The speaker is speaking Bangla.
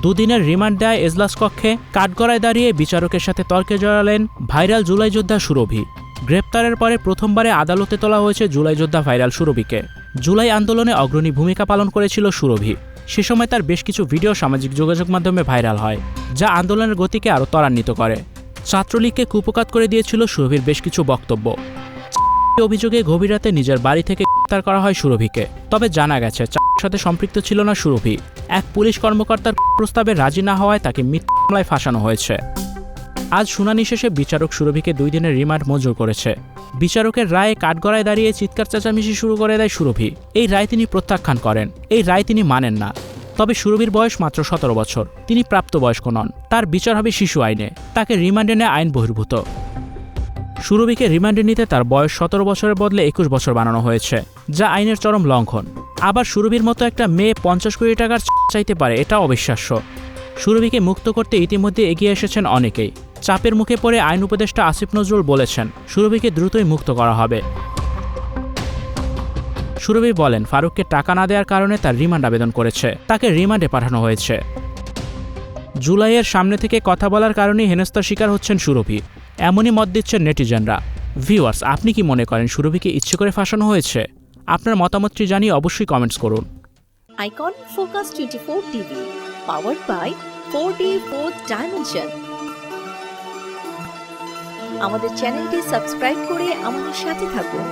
দুদিনের রিমান্ড দেয় এজলাস কক্ষে কাঠগড়ায় দাঁড়িয়ে বিচারকের সাথে তর্কে জড়ালেন ভাইরাল জুলাই যোদ্ধা সুরভি। গ্রেপ্তারের পরে প্রথমবারে আদালতে তোলা হয়েছে জুলাই যোদ্ধা ভাইরাল সুরভিকে। জুলাই আন্দোলনে অগ্রণী ভূমিকা পালন করেছিল সুরভি। সে সময় তার বেশ কিছু ভিডিও সামাজিক যোগাযোগ মাধ্যমে ভাইরাল হয়, যা আন্দোলনের গতিকে আরও ত্বরান্বিত করে। ছাত্রলীগকে কুপকাত করে দিয়েছিল সুরভির বেশ কিছু বক্তব্য। অভিযোগে গভীর রাতে নিজের বাড়ি থেকে গ্রেপ্তার করা হয় সুরভিকে। তবে জানা গেছে সাথে সম্পৃক্ত ছিল না সুরভি। এক পুলিশ কর্মকর্তার প্রস্তাবে রাজি না হওয়ায় তাকে মিথ্যা মামলায় ফাঁসানো হয়েছে। আজ শুনানি শেষে বিচারক সুরভিকে 2 দিনের রিমান্ড মঞ্জুর করেছে। বিচারকের রায়ে কাঠগড়ায় দাঁড়িয়ে চিৎকার চেঁচামেচি শুরু করে দেয় সুরভি। এই রায় তিনি প্রত্যাখ্যান করেন। এই রায় তিনি মানেন না। তবে সুরভির বয়স মাত্র 17 বছর। তিনি প্রাপ্তবয়স্ক নন। তার বিচার হবে শিশু আইনে। তাকে রিমান্ডে নেয় আইন বহির্ভূত। সুরভিকে রিমান্ডে নিতে তার বয়স 17 বছরের বদলে 21 বছর বানানো হয়েছে, যা আইনের চরম লঙ্ঘন। আবার সুরভির মতো একটা মেয়ে 50 কোটি টাকার চাইতে পারে, এটা অবিশ্বাস্য। সুরভিকে মুক্ত করতে ইতিমধ্যে এগিয়ে এসেছেন অনেকেই। চাপের মুখে পড়ে আইন উপদেষ্টা আসিফ নজরুল বলেছেন সুরভিকে দ্রুতই মুক্ত করা হবে। সুরভি বলেন ফারুককে টাকা না দেওয়ার কারণে তার রিমান্ড আবেদন করেছে। তাকে রিমান্ডে পাঠানো হয়েছে। জুলাইয়ের সামনে থেকে কথা বলার কারণেই হেনস্থার শিকার হচ্ছেন সুরভি, এমনই মত দিচ্ছেন নেটিজেনরা। ভিউয়ার্স, আপনি কি মনে করেন সুরভিকে ইচ্ছে করে ফাঁসানো হয়েছে? আপনার মতামতটি জানিয়ে অবশ্যই কমেন্টস করুন। Icon focus 24 TV, powered by 4D Fourth Dimension। আমাদের চ্যানেলটি সাবস্ক্রাইব করে আমাদের সাথে থাকুন।